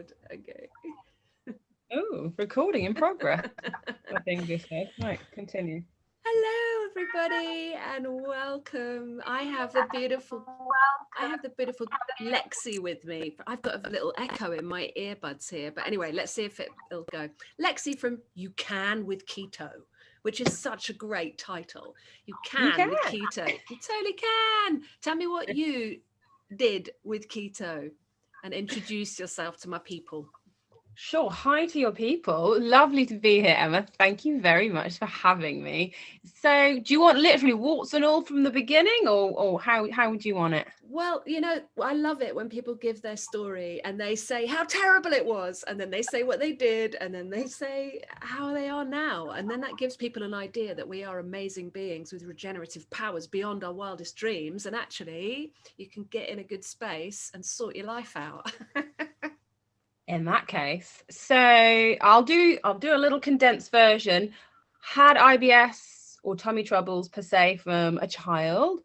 good. Okay. Oh, recording in progress. I think this said. Right, continue. Hello, everybody, and welcome. I have the beautiful Lexie with me. I've got a little echo in my earbuds here, but anyway, let's see if it'll go. Lexie from You Can with Keto, which is such a great title. You You can can. with keto. You totally can. Tell me what you did with keto and introduce yourself to my people. Sure. Hi to your people. Lovely to be here, Emma. Thank you very much for having me. So, do you want literally warts and all from the beginning, or how would you want it? Well, I love it when people give their story and they say how terrible it was, and then they say what they did, and then they say how they are now. And then that gives people an idea that we are amazing beings with regenerative powers beyond our wildest dreams. And actually, you can get in a good space and sort your life out. In that case, so I'll do a little condensed version. Had IBS or tummy troubles per se from a child.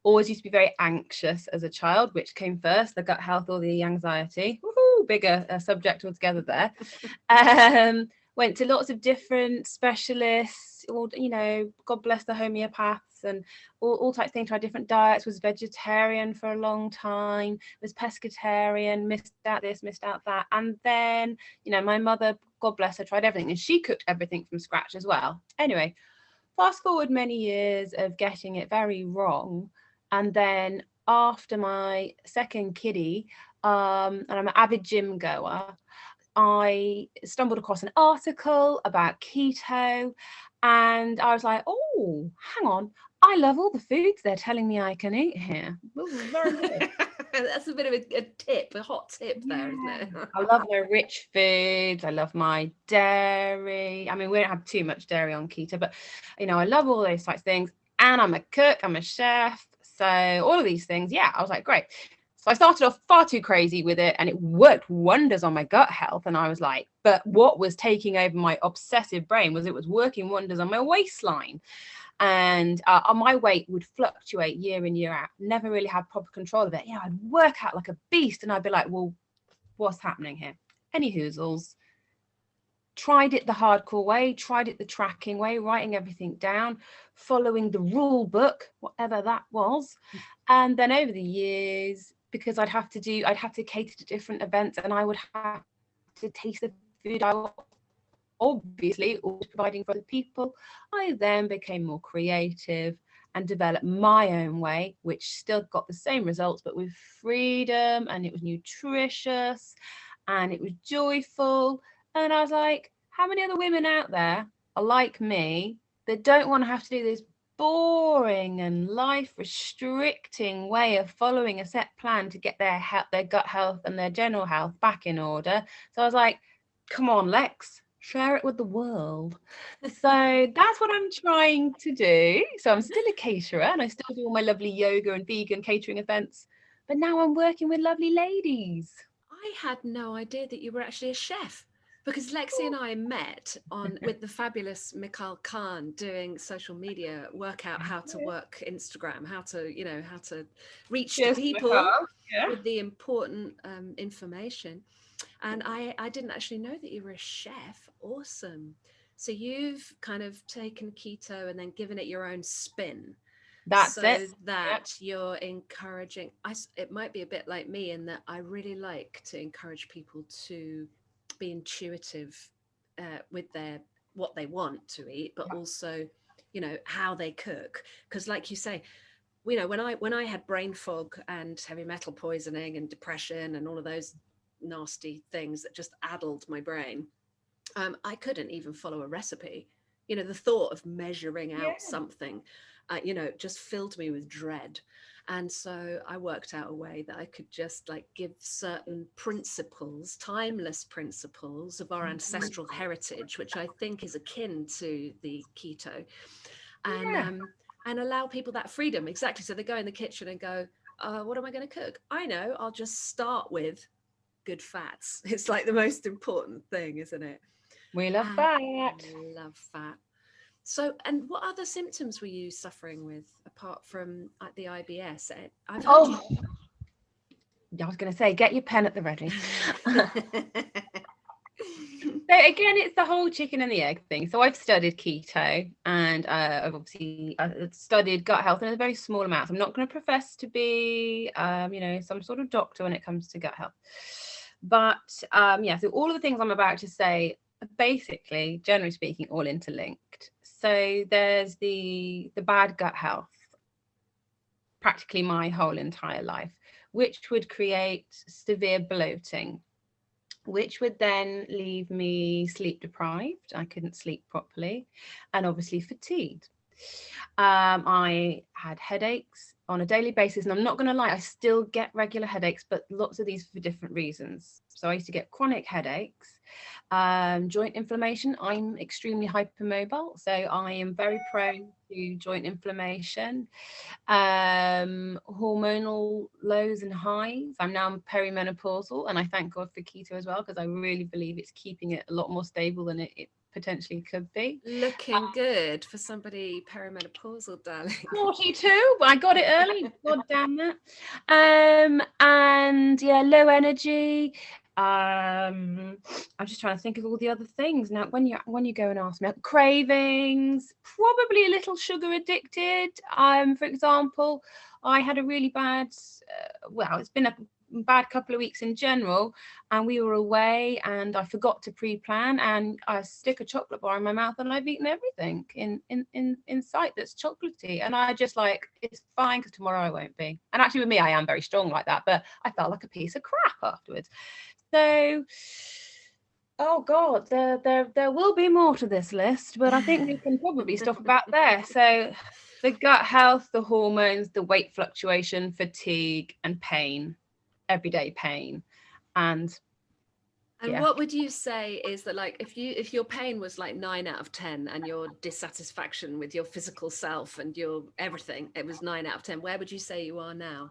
Always used to be very anxious as a child. Which came first, the gut health or the anxiety? Woohoo, bigger subject altogether there. Went to lots of different specialists, or God bless the homeopaths and all types of things. Tried different diets. Was vegetarian for a long time. Was pescatarian. Missed out this, missed out that, and then my mother, God bless her, tried everything, and she cooked everything from scratch as well. Anyway, fast forward many years of getting it very wrong, and then after my second kiddie, and I'm an avid gym goer, I stumbled across an article about keto, and I was like, oh, hang on, I love all the foods they're telling me I can eat here. This is very good. That's a bit of a tip, a hot tip there, isn't Yeah. it? I love my rich foods. I love my dairy. I mean, we don't have too much dairy on keto, but I love all those types of things. And I'm a cook, I'm a chef. So all of these things, yeah, I was like, great. So I started off far too crazy with it, and it worked wonders on my gut health. And I was like, but what was taking over my obsessive brain was it was working wonders on my waistline. And my weight would fluctuate year in, year out. Never really had proper control of it. I'd work out like a beast, and I'd be like, well, what's happening here? Any hoozles. Tried it the hardcore way, tried it the tracking way, writing everything down, following the rule book, whatever that was. And then over the years, because I'd have to cater to different events, and I would have to taste the food I was obviously always providing for other people, I then became more creative and developed my own way, which still got the same results, but with freedom, and it was nutritious and it was joyful. And I was like, how many other women out there are like me that don't want to have to do this boring and life restricting way of following a set plan to get their gut health and their general health back in order? So I was like, come on, Lex, share it with the world. So that's what I'm trying to do. So I'm still a caterer, and I still do all my lovely yoga and vegan catering events, but now I'm working with lovely ladies. I had no idea that you were actually a chef, because Lexi and I met on with the fabulous Mikhail Khan doing social media, work out how to work Instagram, how to reach the Cheers to the people heart. Yeah. with the important information. And I didn't actually know that you were a chef. Awesome. So you've kind of taken keto and then given it your own spin, That's so it. that you're encouraging. It might be a bit like me in that I really like to encourage people to be intuitive with their what they want to eat, but also how they cook, because like you say, when I had brain fog and heavy metal poisoning and depression and all of those nasty things that just addled my brain, I couldn't even follow a recipe. The thought of measuring out something, just filled me with dread. And so I worked out a way that I could just like give certain principles, timeless principles of our ancestral heritage, which I think is akin to the keto, and Yeah. and allow people that freedom. Exactly. So they go in the kitchen and go, what am I going to cook? I know, I'll just start with good fats. It's like the most important thing, isn't it? We love And that. love fat. So, and what other symptoms were you suffering with apart from the IBS? I've heard you. Oh, I was going to say, get your pen at the ready. So again, it's the whole chicken and the egg thing. So I've studied keto, and I've obviously studied gut health in a very small amount. I'm not going to profess to be, some sort of doctor when it comes to gut health. But so all of the things I'm about to say are basically, generally speaking, all interlinked. So there's the bad gut health, practically my whole entire life, which would create severe bloating, which would then leave me sleep deprived. I couldn't sleep properly, and obviously fatigued. I had headaches on a daily basis, and I'm not going to lie, I still get regular headaches, but lots of these for different reasons. So I used to get chronic headaches, joint inflammation. I'm extremely hypermobile, so I am very prone to joint inflammation, hormonal lows and highs. I'm now perimenopausal, and I thank God for keto as well, because I really believe it's keeping it a lot more stable than it potentially could be. Looking good for somebody perimenopausal, darling. 42, I got it early. God damn that. And yeah, low energy. I'm just trying to think of all the other things now. When you go and ask me, cravings, probably a little sugar addicted. For example, I had a really bad, it's been a bad couple of weeks in general, and we were away, and I forgot to pre-plan, and I stick a chocolate bar in my mouth, and I've eaten everything in sight that's chocolatey, and I just like, it's fine because tomorrow I won't be. And actually with me, I am very strong like that, but I felt like a piece of crap afterwards. So oh God, there will be more to this list, but I think we can probably stop about there. So the gut health, the hormones, the weight fluctuation, fatigue, and pain, everyday pain. And what would you say is that, like, if your pain was like 9 out of 10, and your dissatisfaction with your physical self and your everything, it was 9 out of 10, where would you say you are now?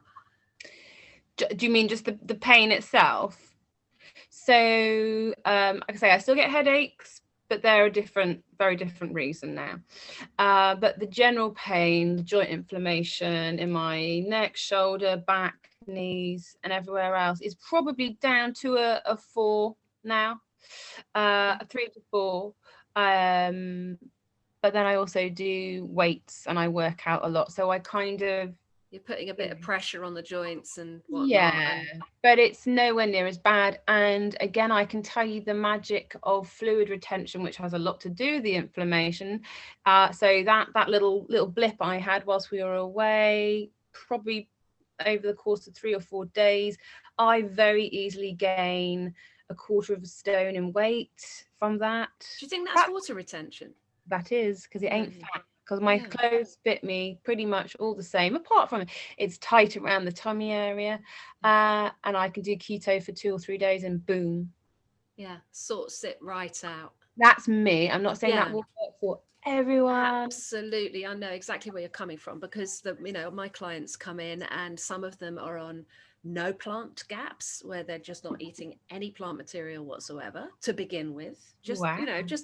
Do you mean just the pain itself? So like I say, I still get headaches, but they're a very different reason now. But the general pain, the joint inflammation in my neck, shoulder, back, knees, and everywhere else is probably down to a 4 now, a 3 to 4. But then I also do weights and I work out a lot, so I kind of, you're putting a bit of pressure on the joints and whatnot. Yeah, but it's nowhere near as bad. And again, I can tell you the magic of fluid retention, which has a lot to do with the inflammation. So that little blip I had whilst we were away, probably over the course of 3 or 4 days, I very easily gain a quarter of a stone in weight from that. Do you think that's water retention? That is, because it ain't fat. Because my clothes fit me pretty much all the same, apart from it's tight around the tummy area, and I can do keto for 2 or 3 days and boom. Yeah, sorts it right out. That's me. I'm not saying that will work for everyone. Absolutely, I know exactly where you're coming from, because my clients come in and some of them are on no plant gaps, where they're just not eating any plant material whatsoever to begin with, just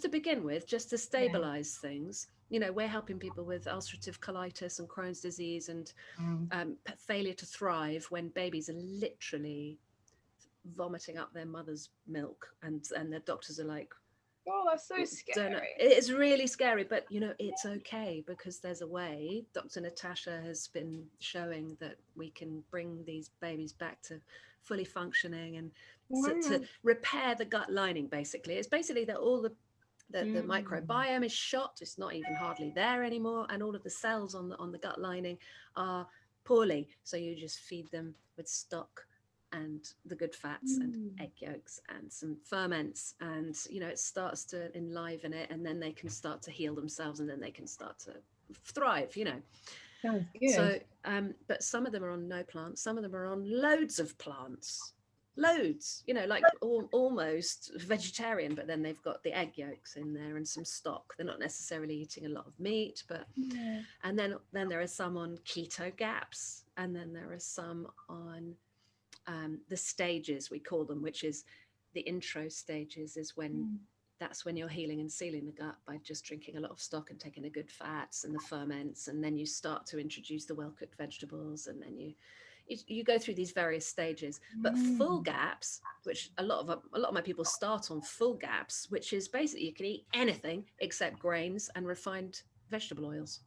to begin with, just to stabilize things. We're helping people with ulcerative colitis and Crohn's disease and failure to thrive, when babies are literally vomiting up their mother's milk, and the doctors are like, oh, that's so scary. It's really scary, but it's okay, because there's a way. Dr. Natasha has been showing that we can bring these babies back to fully functioning, and to repair the gut lining. Basically, it's basically that all the microbiome is shot. It's not even hardly there anymore, and all of the cells on the gut lining are poorly. So you just feed them with stock and the good fats and egg yolks and some ferments, and it starts to enliven it, and then they can start to heal themselves, and then they can start to thrive. Sounds good. So but some of them are on no plants, some of them are on loads of plants, like almost vegetarian, but then they've got the egg yolks in there and some stock. They're not necessarily eating a lot of meat, but and then there are some on Keto Gaps, and then there are some on the stages, we call them, which is the intro stages, is when that's when you're healing and sealing the gut by just drinking a lot of stock and taking the good fats and the ferments, and then you start to introduce the well-cooked vegetables, and then you go through these various stages. But full gaps, which a lot of my people start on full gaps, which is basically you can eat anything except grains and refined vegetable oils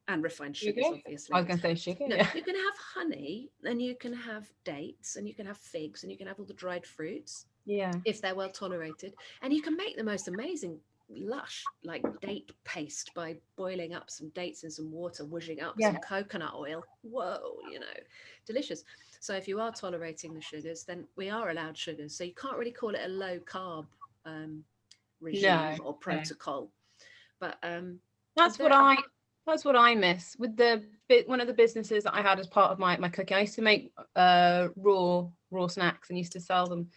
and refined Sugar? sugars, I obviously. was going to say sugar. No, Yeah. you can have honey, and you can have dates, and you can have figs, and you can have all the dried fruits Yeah. if they're well tolerated, and you can make the most amazing lush like date paste by boiling up some dates in some water, whooshing up Yeah. some coconut oil. Whoa, delicious. So if you are tolerating the sugars, then we are allowed sugars, so you can't really call it a low carb regime No. or protocol. But That's what there I that's what I miss with the bit. One of the businesses that I had as part of my cooking, I used to make raw snacks and used to sell them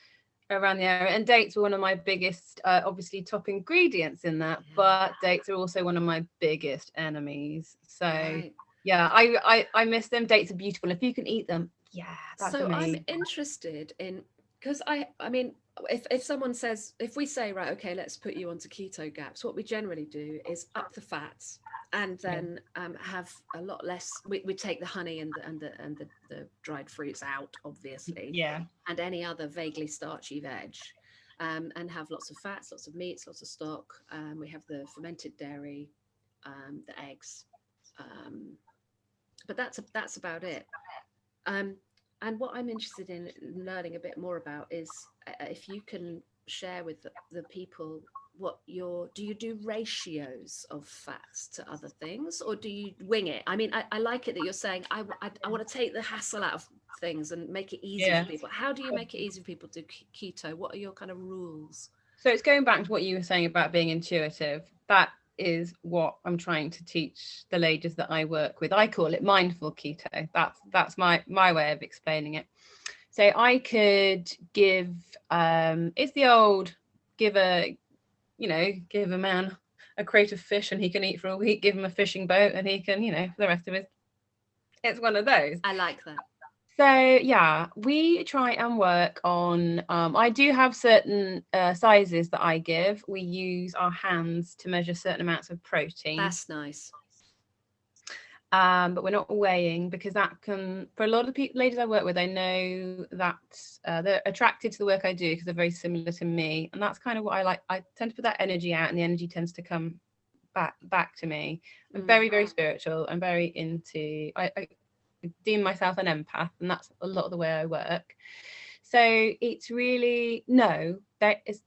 around the area. And dates were one of my biggest, obviously top ingredients in that. But dates are also one of my biggest enemies. So right. yeah, I miss them. Dates are beautiful. If you can eat them, yeah, that's So I'm amazing. interested in, because I mean, if someone says, if we say, right, okay, let's put you onto Keto Gaps, what we generally do is up the fats and Yeah. then have a lot less. We take the honey and the dried fruits out, obviously, Yeah. and any other vaguely starchy veg. And have lots of fats, lots of meats, lots of stock. We have the fermented dairy, the eggs, but that's about it. Um, and what I'm interested in learning a bit more about is if you can share with the people what do you do ratios of fats to other things, or do you wing it? I mean, I like it that you're saying I want to take the hassle out of things and make it easy Yeah. for people. How do you make it easy for people to do keto? What are your kind of rules? So it's going back to what you were saying about being intuitive. That is what I'm trying to teach the ladies that I work with. I call it mindful keto. That's my way of explaining it. So I could give it's the old give a man a crate of fish and he can eat for a week, give him a fishing boat and he can, for the rest of his, it's one of those. I like that. So yeah, we try and work on, I do have certain sizes that I give. We use our hands to measure certain amounts of protein. That's nice. But we're not weighing because that can, for a lot of the ladies I work with, I know that they're attracted to the work I do because they're very similar to me. And that's kind of what I like. I tend to put that energy out and the energy tends to come back to me. I'm very, very spiritual. I'm very into, I deem myself an empath, and that's a lot of the way I work. So it's really, no, that is,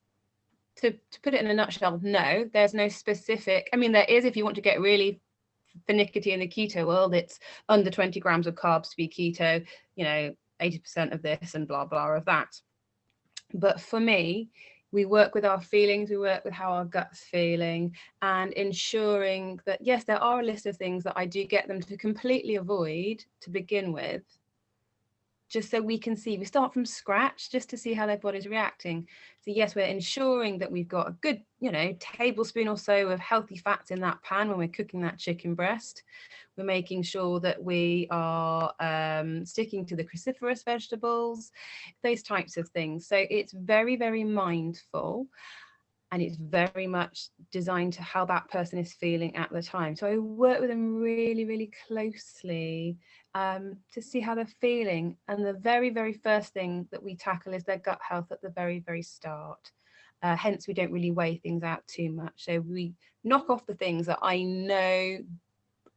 to put it in a nutshell, no, there's no specific, I mean, there is if you want to get really finicky in the keto world, it's under 20 grams of carbs to be keto, 80% of this and blah, blah of that. But for me, we work with our feelings, we work with how our gut's feeling, and ensuring that, yes, there are a list of things that I do get them to completely avoid to begin with, just so we can see, we start from scratch just to see how their body's reacting. So yes, we're ensuring that we've got a good, tablespoon or so of healthy fats in that pan when we're cooking that chicken breast. We're making sure that we are sticking to the cruciferous vegetables, those types of things. So it's very, very mindful, and it's very much designed to how that person is feeling at the time. So I work with them really, really closely to see how they're feeling. And the very, very first thing that we tackle is their gut health at the very, very start. Hence, we don't really weigh things out too much. So we knock off the things that I know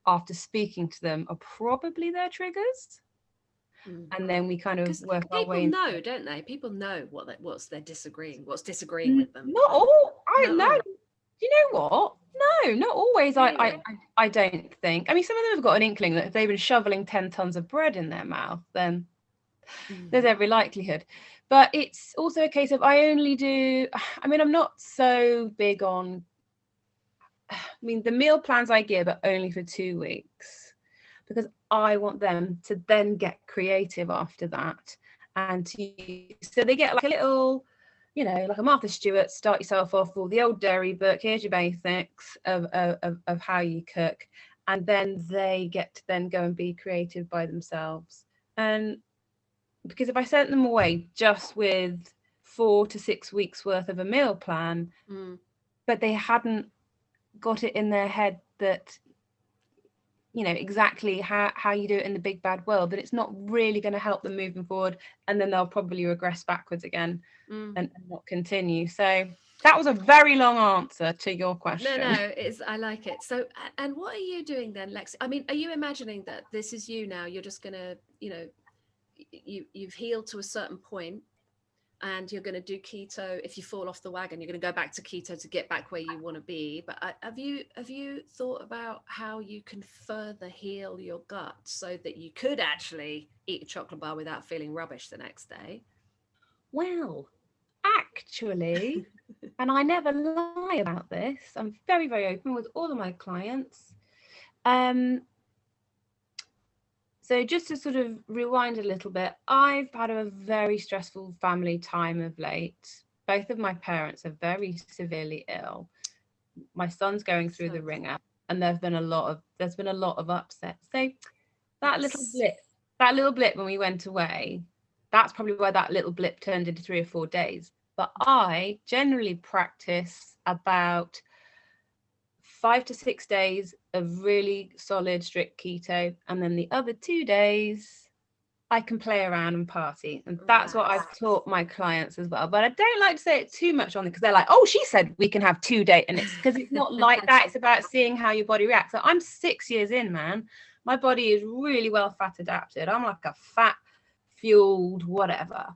after speaking to them are probably their triggers. And then we kind of work our way. People know, don't they? People know what's disagreeing with them. Not all. No. You know what? No, not always. Really? I don't think. I mean, some of them have got an inkling that if they've been shoveling 10 tons of bread in their mouth, then there's every likelihood. But it's also a case of I'm not so big on, the meal plans I give are only for 2 weeks because I want them to then get creative after that. And so they get like a little, like a Martha Stewart, start yourself off, or the old dairy book, here's your basics of how you cook. And then they get to then go and be creative by themselves. And because if I sent them away just with 4 to 6 weeks worth of a meal plan, but they hadn't got it in their head that, you know, exactly how you do it in the big bad world, then it's not really going to help them moving forward, and then they'll probably regress backwards again and not continue. So that was a very long answer to your question. No, I like it. So, and what are you doing then, Lexie? I mean, are you imagining that this is you now? You're just gonna, you know, you've healed to a certain point, and you're going to do keto. If you fall off the wagon, you're going to go back to keto to get back where you want to be. But have you thought about how you can further heal your gut so that you could actually eat a chocolate bar without feeling rubbish the next day? Well, actually, and I never lie about this, I'm very, very open with all of my clients. So just to sort of rewind a little bit, I've had a very stressful family time of late. Both of my parents are very severely ill. My son's going through the ringer, and there's been a lot of upset. So that little blip when we went away, that's probably why that little blip turned into 3 or 4 days. But I generally practice about 5 to 6 days of really solid, strict keto. And then the other 2 days, I can play around and party. And that's what I've taught my clients as well. But I don't like to say it too much on it, because they're like, oh, she said we can have 2 days. And it's because it's not like that. It's about seeing how your body reacts. So I'm 6 years in, man. My body is really well fat adapted. I'm like a fat fueled whatever.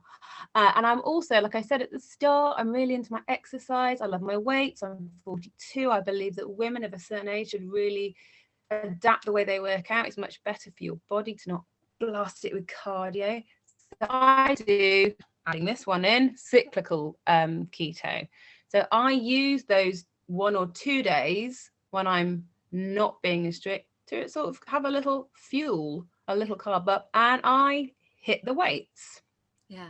And I'm also, like I said at the start, I'm really into my exercise. I love my weights. I'm 42. I believe that women of a certain age should really adapt the way they work out. It's much better for your body to not blast it with cardio. So I do, adding this one in, cyclical keto. So I use those 1 or 2 days when I'm not being as strict to sort of have a little fuel, a little carb up, and I hit the weights. Yeah.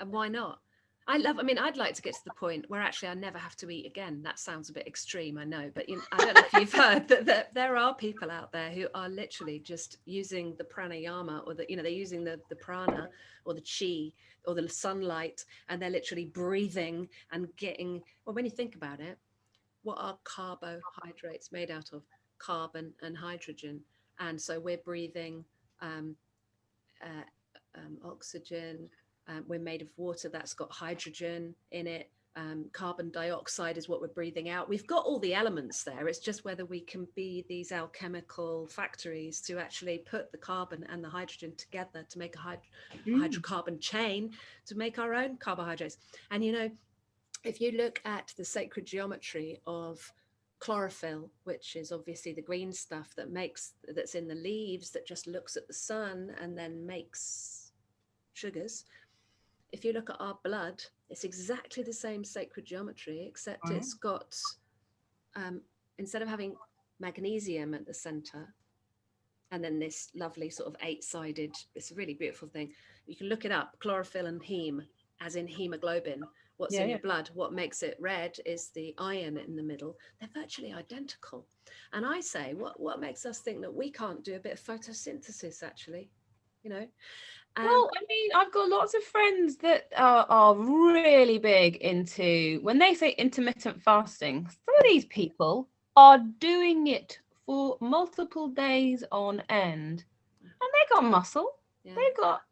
And why not? I'd like to get to the point where actually I never have to eat again. That sounds a bit extreme, I know, but I don't know if you've heard that there are people out there who are literally just using the pranayama, or they're using the prana or the chi or the sunlight, and they're literally breathing and getting, well, when you think about it, what are carbohydrates made out of? Carbon and hydrogen. And so we're breathing oxygen. We're made of water that's got hydrogen in it. Carbon dioxide is what we're breathing out. We've got all the elements there. It's just whether we can be these alchemical factories to actually put the carbon and the hydrogen together to make a hydrocarbon chain to make our own carbohydrates. And, if you look at the sacred geometry of chlorophyll, which is obviously the green stuff that's in the leaves that just looks at the sun and then makes sugars. If you look at our blood, it's exactly the same sacred geometry, except it's got, instead of having magnesium at the center, and then this lovely sort of 8-sided, it's a really beautiful thing. You can look it up, chlorophyll and heme, as in hemoglobin. What's in your blood, what makes it red is the iron in the middle. They're virtually identical. And I say, what makes us think that we can't do a bit of photosynthesis, actually? Well, I've got lots of friends that are really big into, when they say intermittent fasting, some of these people are doing it for multiple days on end. And they got muscle. Yeah. They've got,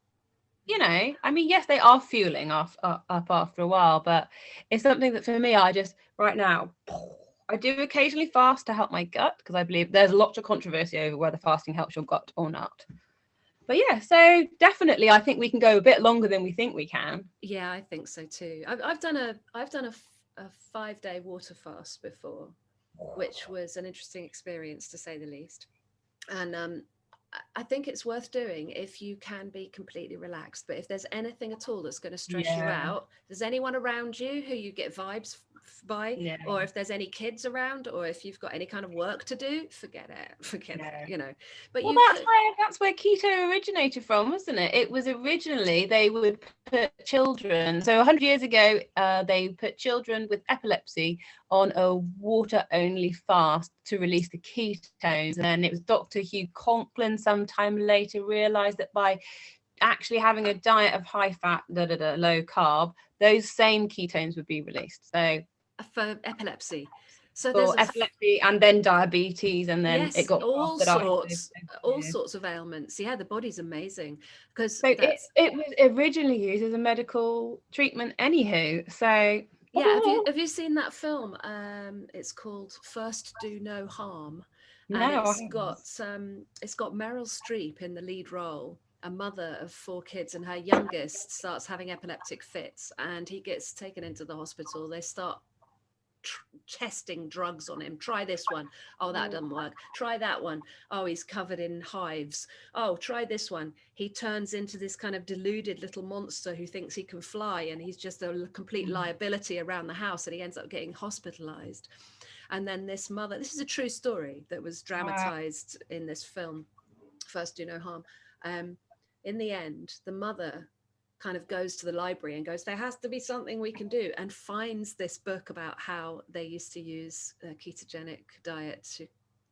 yes, they are fueling up after a while, but it's something that for me, right now, I do occasionally fast to help my gut, because I believe there's lots of controversy over whether fasting helps your gut or not. But yeah, so definitely, I think we can go a bit longer than we think we can. Yeah, I think so too. I've done a 5-day water fast before, which was an interesting experience to say the least. And I think it's worth doing if you can be completely relaxed. But if there's anything at all that's going to stress you out, if there's anyone around you who you get vibes by, or if there's any kids around, or if you've got any kind of work to do, forget it. But that's where keto originated from, wasn't it? It was originally, they would put children, so 100 years ago, they put children with epilepsy on a water only fast to release the ketones. And then it was Dr. Hugh Conklin sometime later realized that by actually having a diet of high fat, low carb, those same ketones would be released. So for epilepsy. So there's for epilepsy and then diabetes, and then it yes, got grafted out into all yeah. sorts of ailments. Yeah, the body's amazing because So that's it was originally used as a medical treatment anywho. So yeah. Have you seen that film? It's called First Do No Harm, and no, I haven't. it's got Meryl Streep in the lead role, a mother of 4 kids, and her youngest starts having epileptic fits, and he gets taken into the hospital. They start testing drugs on him. Try this one. Oh, that doesn't work. Try that one. Oh, he's covered in hives. Oh, try this one. He turns into this kind of deluded little monster who thinks he can fly, and he's just a complete liability around the house, and he ends up getting hospitalized. And then this mother, this is a true story that was Wow. dramatized in this film, First Do No Harm. In the end, the mother kind of goes to the library and goes, there has to be something we can do, and finds this book about how they used to use a ketogenic diet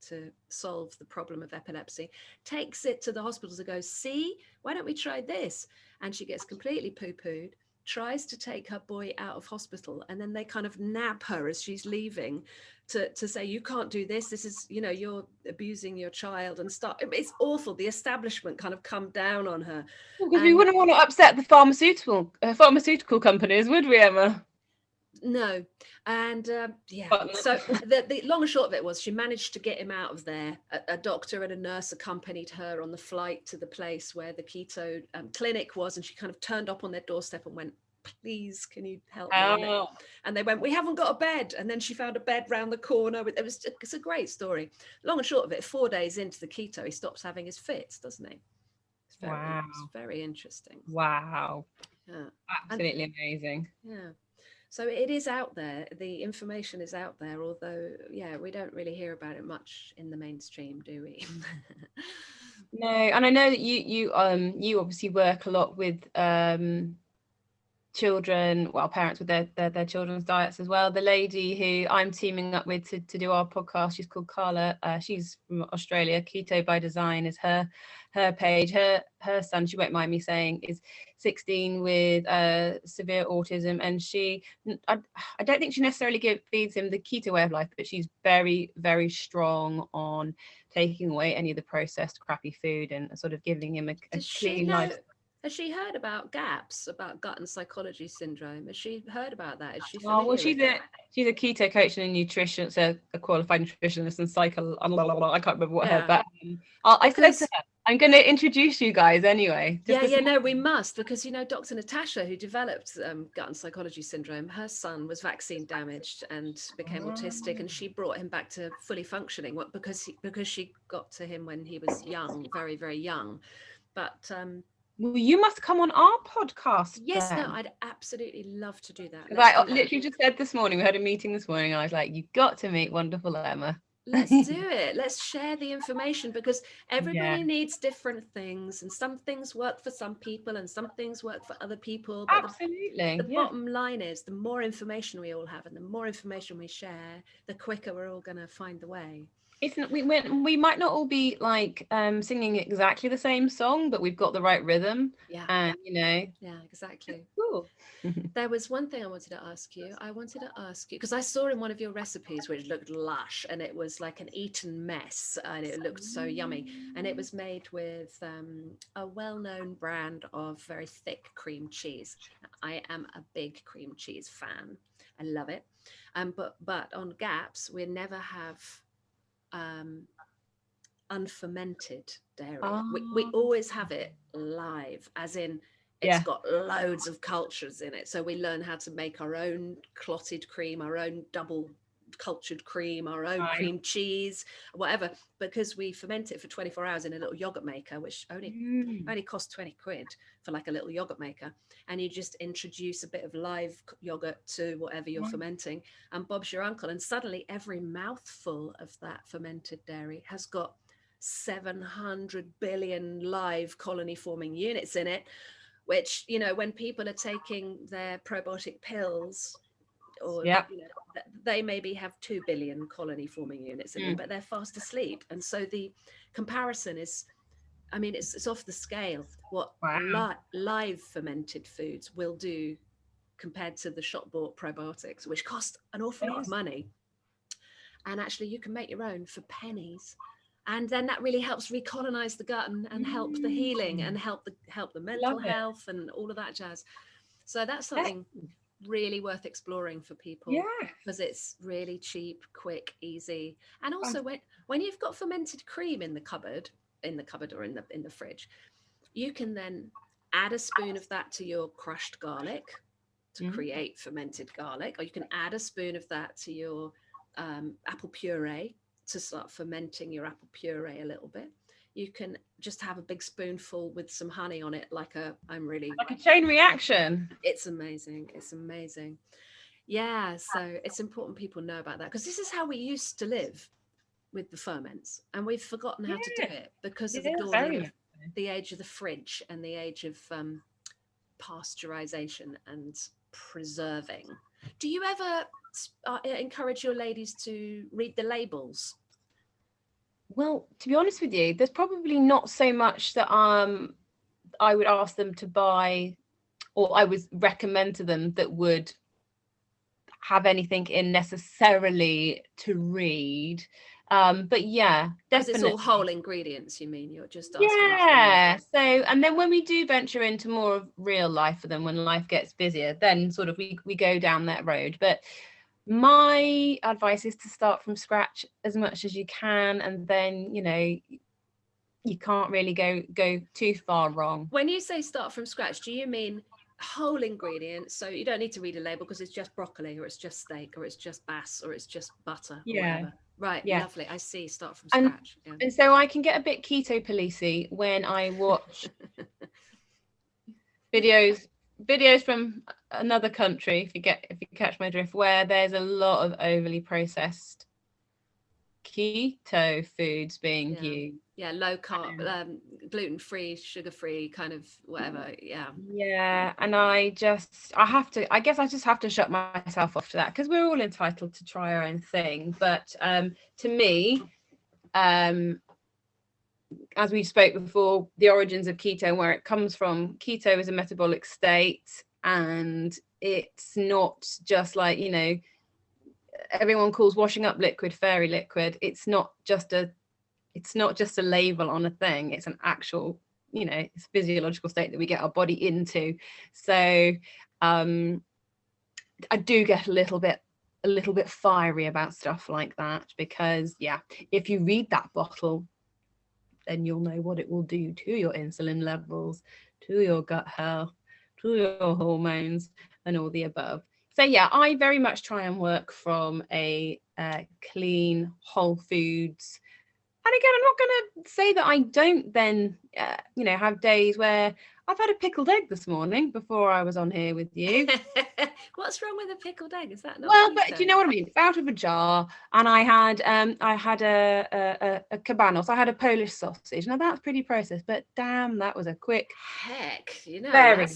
to solve the problem of epilepsy, takes it to the hospitals and goes, see, why don't we try this? And she gets completely poo-pooed, tries to take her boy out of hospital, and then they kind of nab her as she's leaving to say, you can't do this, this is, you're abusing your child, and start, it's awful. The establishment kind of come down on her. Because we wouldn't want to upset the pharmaceutical companies, would we, Emma? No. And yeah, But so the long and short of it was she managed to get him out of there. A doctor and a nurse accompanied her on the flight to the place where the keto clinic was, and she kind of turned up on their doorstep and went, please, can you help me? And they went, we haven't got a bed. And then she found a bed round the corner. It's a great story. Long and short of it, 4 days into the keto, he stops having his fits, doesn't he? It's very interesting. Wow. Yeah. Absolutely amazing. Yeah. So it is out there. The information is out there, although, yeah, we don't really hear about it much in the mainstream, do we? No, and I know that you obviously work a lot with children, well, parents with their children's diets as well. The lady who I'm teaming up with to do our podcast, she's called Carla. She's from Australia. Keto by Design is her page. Her son, she won't mind me saying, is 16 with severe autism, and I don't think she necessarily feeds him the keto way of life, but she's very, very strong on taking away any of the processed crappy food and sort of giving him a clean life. Has she heard about GAPS, about gut and psychology syndrome? Has she heard about that? Is she familiar with that? She's a keto coach and a nutrition, so a qualified nutritionist and I can't remember what her, but I said to her, I'm going to introduce you guys anyway. No, we must, because, Dr. Natasha, who developed gut and psychology syndrome, her son was vaccine damaged and became autistic, and she brought him back to fully functioning because she got to him when he was young, very, very young. But well, you must come on our podcast. Yes, no, I'd absolutely love to do that. I literally just said this morning, we had a meeting this morning, and I was like, you've got to meet wonderful Emma. Let's do it. Let's share the information, because everybody needs different things, and some things work for some people and some things work for other people. But absolutely. The bottom line is, the more information we all have and the more information we share, the quicker we're all going to find the way. We might not all be like singing exactly the same song, but we've got the right rhythm. Yeah. And yeah, exactly. Cool. There was one thing I wanted to ask you. Because I saw in one of your recipes, which looked lush, and it was like an eaten mess, and it looked so yummy, and it was made with a well-known brand of very thick cream cheese. I am a big cream cheese fan. I love it. But on Gaps, we never have unfermented dairy. We always have it live, as in it's got loads of cultures in it. So we learn how to make our own clotted cream, our own double cultured cream, our own cream cheese, whatever, because we ferment it for 24 hours in a little yogurt maker, which only costs 20 quid for like a little yogurt maker. And you just introduce a bit of live yogurt to whatever you're fermenting, and Bob's your uncle. And suddenly every mouthful of that fermented dairy has got 700 billion live colony forming units in it, which, when people are taking their probiotic pills, or they maybe have 2 billion colony forming units in them, but they're fast asleep. And so the comparison is, it's off the scale what live fermented foods will do compared to the shop bought probiotics, which cost an awful lot of money. and actually you can make your own for pennies. And then that really helps recolonize the gut and help the healing and help the mental Love it. health and all of that jazz. So that's Yeah. something really worth exploring for people, Yeah. because it's really cheap, quick, easy. And also when you've got fermented cream in the cupboard or in the fridge, you can then add a spoon of that to your crushed garlic to create fermented garlic, or you can add a spoon of that to your apple puree to start fermenting your apple puree a little bit. You can just have a big spoonful with some honey on it, like a chain reaction. It's amazing. It's amazing. Yeah, so it's important people know about that, because this is how we used to live with the ferments, and we've forgotten how to do it because of the dawning of the age of the fridge and the age of pasteurization and preserving. Do you ever encourage your ladies to read the labels? Well, to be honest with you, there's probably not so much that I would ask them to buy, or I would recommend to them that would have anything in necessarily to read. But yeah, definitely. It's all whole ingredients, you mean? You're just asking. Yeah. So, and then when we do venture into more of real life for them, when life gets busier, then sort of we go down that road. But my advice is to start from scratch as much as you can, and then you can't really go too far wrong. When you say start from scratch, do you mean whole ingredients? So you don't need to read a label because it's just broccoli, or it's just steak, or it's just bass, or it's just butter, or whatever. Right. Yeah. Lovely. I see. Start from scratch. And so I can get a bit keto policey when I watch videos from another country, if you catch my drift, where there's a lot of overly processed keto foods being used. Yeah, low carb, gluten-free, sugar-free, kind of whatever. Yeah, and I guess I just have to shut myself off to that, because we're all entitled to try our own thing. But to me, as we spoke before, the origins of keto and where it comes from, keto is a metabolic state, and it's not just like, everyone calls washing up liquid fairy liquid. It's not just a label on a thing. It's an actual, it's a physiological state that we get our body into. So I do get a little bit fiery about stuff like that, because if you read that bottle, then you'll know what it will do to your insulin levels, to your gut health, to your hormones, and all the above. So I very much try and work from a clean, whole foods. And again, I'm not going to say that I don't then, have days where I've had a pickled egg this morning before I was on here with you. What's wrong with a pickled egg? Is that not? Well, but do you know what I mean? It's out of a jar, and I had a cabanos. I had a Polish sausage. Now that's pretty processed, but damn, that was a quick. Heck, very.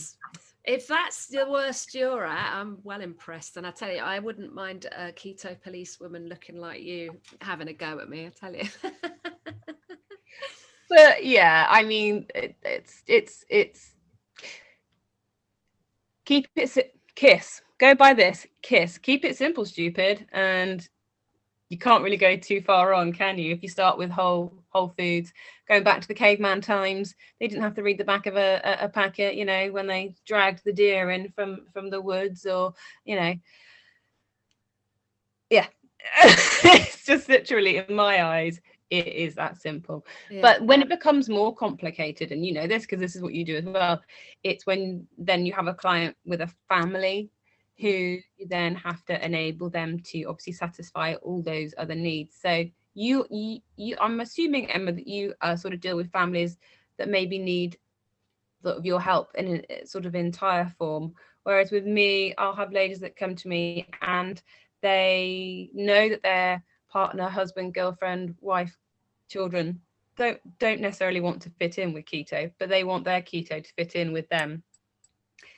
If that's the worst you're at, I'm well impressed. And I tell you, I wouldn't mind a keto policewoman looking like you having a go at me, I tell you. But I mean, it's keep it kiss. Go by this, kiss. Keep it simple, stupid. And you can't really go too far wrong, can you? If you start with whole foods, going back to the caveman times, they didn't have to read the back of a packet, when they dragged the deer in from the woods, or it's just literally, in my eyes, it is that simple. But when it becomes more complicated, and this, because this is what you do as well, it's when then you have a client with a family who you then have to enable them to obviously satisfy all those other needs. So you I'm assuming, Emma, that you sort of deal with families that maybe need sort of your help in a sort of entire form, whereas with me, I'll have ladies that come to me and they know that their partner, husband, girlfriend, wife, children don't necessarily want to fit in with keto, but they want their keto to fit in with them.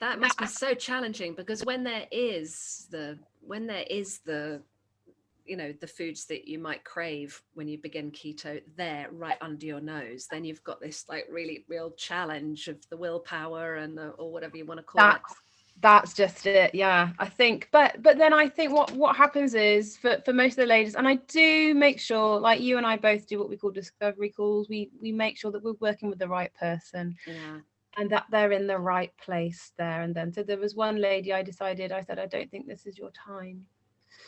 That must be so challenging, because when there is the the foods that you might crave when you begin keto, they're right under your nose, then you've got this like really real challenge of the willpower and or whatever you want to call it. That's just it. Yeah, I think, but then I think what happens is for most of the ladies, and I do make sure, like you and I both do what we call discovery calls. We make sure that we're working with the right person, Yeah. and that they're in the right place there and then. So there was one lady I said, I don't think this is your time.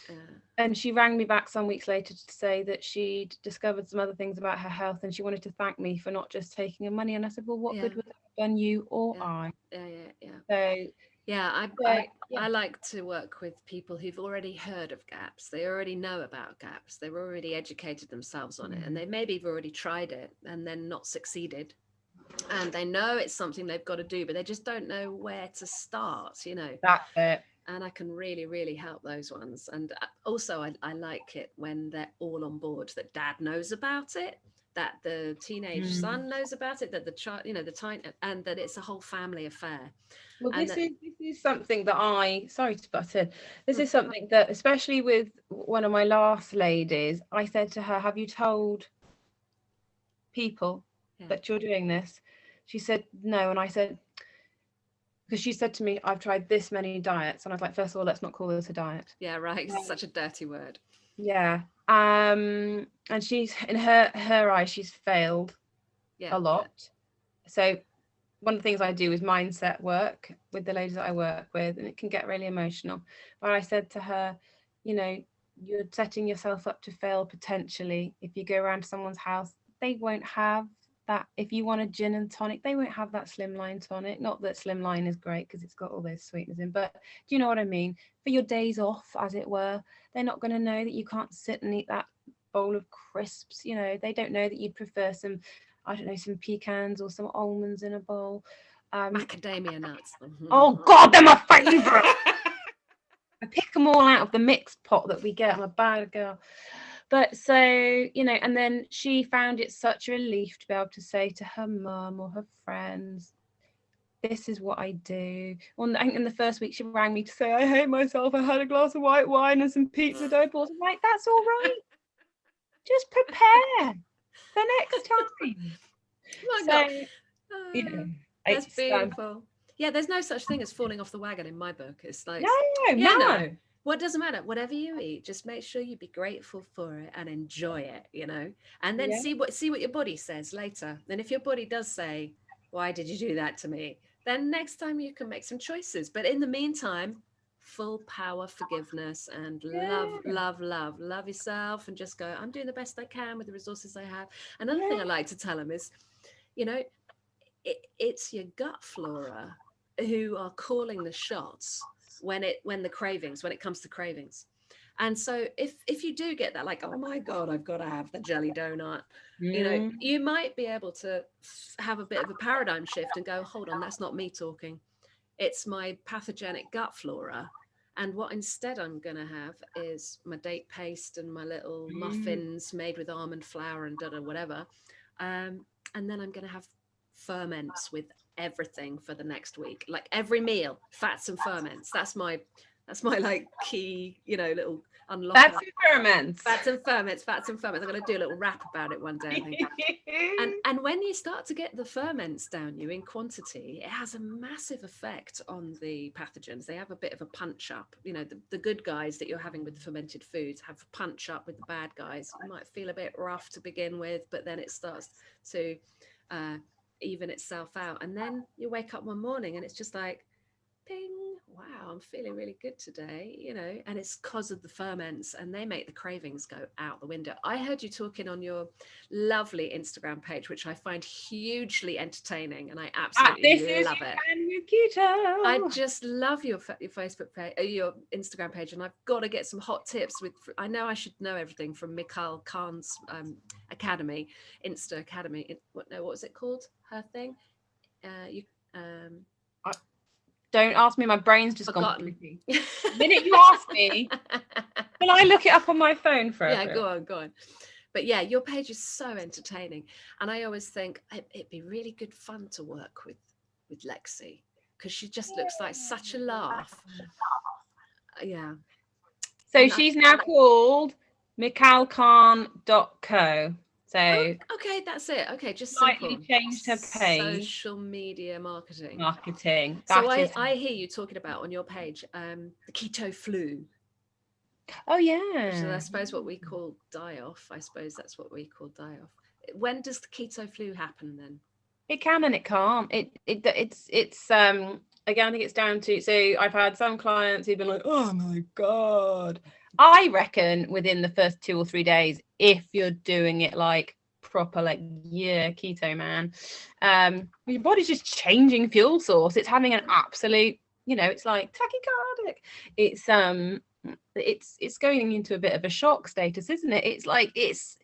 Yeah. And she rang me back some weeks later to say that she'd discovered some other things about her health, and she wanted to thank me for not just taking her money. And I said, well, what Yeah. good would that have done you or Yeah. I? Yeah. Yeah. Yeah. So, Yeah, so yeah. I like to work with people who've already heard of gaps. They already know about gaps. They've already educated themselves on it, and they maybe have already tried it and then not succeeded. And they know it's something they've got to do, but they just don't know where to start, you know. That's it. And I can really, really help those ones. And also, I like it when they're all on board, that dad knows about it, that the teenage son knows about it, that the child, you know, the tiny, and that it's a whole family affair. Well, And this that, is something that sorry to butt in. This is something that, especially with one of my last ladies, I said to her, have you told people yeah, that you're doing this? She said no. And I said, because she said to me, I've tried this many diets. And I was like, first of all, let's not call this a diet. yeah, right. It's such a dirty word. Yeah. And she's, in her eyes, she's failed a lot. Yeah. So one of the things I do is mindset work with the ladies that I work with, and it can get really emotional. But I said to her, you know, you're setting yourself up to fail potentially. If you go around to someone's house, they won't have that. If you want a gin and tonic, they won't have that slimline tonic. Not that slimline is great because it's got all those sweeteners in, but do you know what I mean? For your days off, as it were, they're not going to know that you can't sit and eat that bowl of crisps. You know, they don't know that you'd prefer some, I don't know, some pecans or some almonds in a bowl. Macadamia nuts. Oh God, they're my favourite. I pick them all out of the mixed pot that we get. I'm a bad girl. But so, you know, and then she found it such a relief to be able to say to her mum or her friends, this is what I do. Well, I think in the first week she rang me to say, I hate myself. I had a glass of white wine and some pizza dough balls. I'm like, that's all right. Just prepare for next time. Oh my God. You know, That's beautiful. Yeah, there's no such thing as falling off the wagon in my book. It's like, no. What doesn't matter? Whatever you eat, just make sure you be grateful for it and enjoy it, you know, and then see what your body says later. And if your body does say, why did you do that to me? Then next time you can make some choices. But in the meantime, full power forgiveness and love yourself, and just go, I'm doing the best I can with the resources I have. Another thing I like to tell them is, you know, it's your gut flora who are calling the shots when it comes to cravings. And so if you do get that, like, oh my God, I've got to have the jelly donut, you know, you might be able to have a bit of a paradigm shift and go, hold on, that's not me talking. It's my pathogenic gut flora. And what instead I'm going to have is my date paste and my little muffins made with almond flour and whatever. And then I'm going to have ferments with everything for the next week, like every meal, fats and ferments. That's my like key, you know, little unlock. Fats and ferments. I'm going to do a little rap about it one day, I think. and when you start to get the ferments down you in quantity, it has a massive effect on the pathogens. They have a bit of a punch up, you know, the good guys that you're having with the fermented foods have a punch up with the bad guys. You might feel a bit rough to begin with, but then it starts to even itself out, and then you wake up one morning and it's just like, ping, wow, I'm feeling really good today, you know. And it's because of the ferments, and they make the cravings go out the window. I heard you talking on your lovely Instagram page, which I find hugely entertaining, and I absolutely love it. Keto. I just love your Facebook page, your Instagram page, and I've got to get some hot tips with. I know I should know everything from Mikhail Khan's Academy, Insta Academy. What was it called? Her thing. Don't ask me. My brain's just forgotten. Gone. The minute you ask me, will I look it up on my phone for? Yeah, go on. But yeah, your page is so entertaining, and I always think it'd be really good fun to work with Lexie, because she just looks like such a laugh. Yeah. So she's now called mikhailkhan.co. So Okay, that's it. Okay, just slightly simple changed her page. social media marketing. Marketing. So That is. I hear you talking about on your page the keto flu, Oh which is, I yeah. suppose, what we call die off. I suppose that's what we call die off. When does the keto flu happen then? It can and it can't. It's again, I think it's down to, so I've had some clients who've been like, oh my God. I reckon within the first 2 or 3 days, if you're doing it like proper, like, yeah, keto man, your body's just changing fuel source. It's having an absolute, it's like tachycardic. It's going into a bit of a shock status, isn't it? It's like it's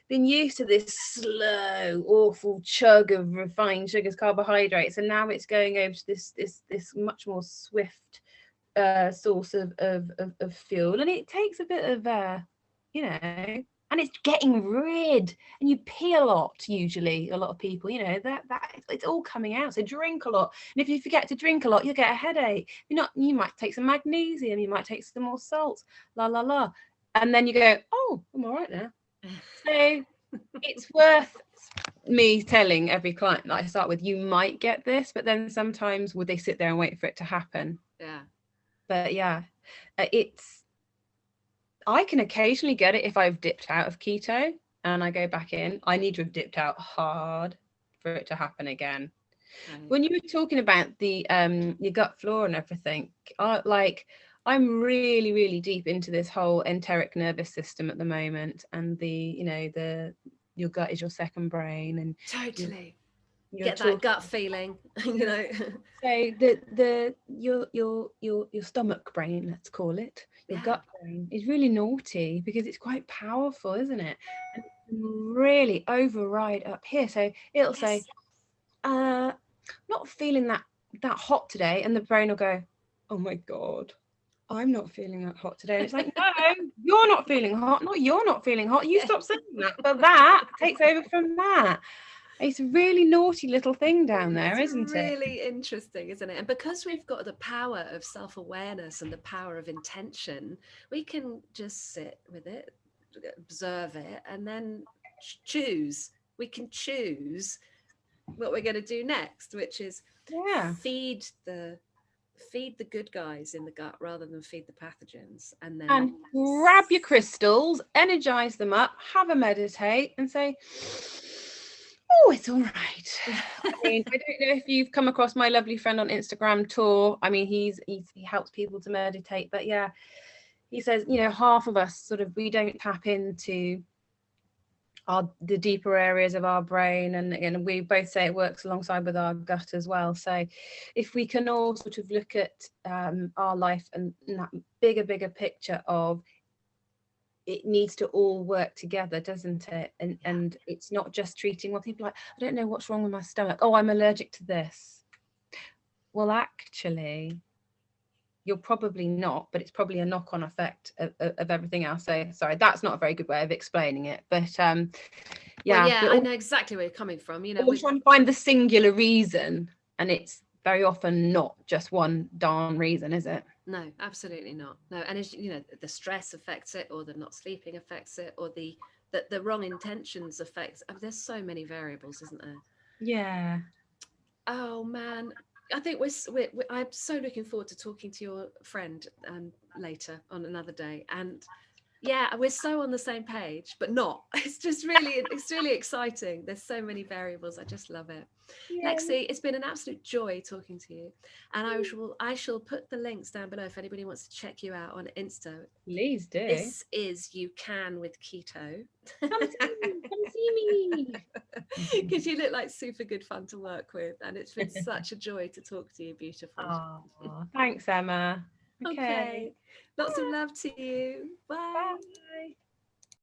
been used to this slow, awful chug of refined sugars, carbohydrates, and now it's going over to this much more swift source of fuel, and it takes a bit of and it's getting rid, and you pee a lot. Usually, a lot of people, that it's all coming out. So drink a lot, and if you forget to drink a lot, you'll get a headache. You might take some magnesium, you might take some more salts, la la la, and then you go, oh, I'm all right now. So it's worth me telling every client that I start with, you might get this, but then sometimes would they sit there and wait for it to happen? Yeah. But yeah, I can occasionally get it if I've dipped out of keto and I go back in. I need to have dipped out hard for it to happen again. Right. When you were talking about the your gut flora and everything, I'm really, really deep into this whole enteric nervous system at the moment, and your gut is your second brain, and totally get that gut feeling, So your stomach brain, let's call it, your gut brain, is really naughty because it's quite powerful, isn't it? And it can really override up here. So it'll say, not feeling that hot today, and the brain will go, oh my God, I'm not feeling that hot today. And it's like, no, you're not feeling hot. Not you're not feeling hot. You stop saying that. But that takes over from that. It's a really naughty little thing down there, isn't it? Really interesting, isn't it? And because we've got the power of self-awareness and the power of intention, we can just sit with it, observe it, and then choose. We can choose what we're going to do next, which is feed the good guys in the gut rather than feed the pathogens, and grab your crystals, energize them up, have a meditate, and say, oh, it's all right. I mean, I don't know if you've come across my lovely friend on Instagram, Tor. I mean, he helps people to meditate, but yeah, he says, half of us we don't tap into the deeper areas of our brain, and we both say it works alongside with our gut as well. So if we can all look at our life and that bigger picture of it needs to all work together, doesn't it? And it's not just treating, well, people are like, I don't know what's wrong with my stomach, oh, I'm allergic to this. Well, actually you're probably not, but it's probably a knock-on effect of everything else. So sorry, that's not a very good way of explaining it, but I know exactly where you're coming from. We're trying to find the singular reason, and it's very often not just one darn reason, is it? No, absolutely not. No, and as the stress affects it, or the not sleeping affects it, or the wrong intentions affects. There's so many variables, isn't there? Yeah. Oh man, I think I'm so looking forward to talking to your friend later on another day, and yeah, we're so on the same page, but not. It's just it's really exciting. There's so many variables. I just love it. Yeah. Lexie, it's been an absolute joy talking to you, and I shall put the links down below if anybody wants to check you out on Insta. Please do. This is You Can with Keto. Come see me. Because you look like super good fun to work with, and it's been such a joy to talk to you. Beautiful. Oh, thanks, Emma. Okay. Lots of love to you. Bye. Bye.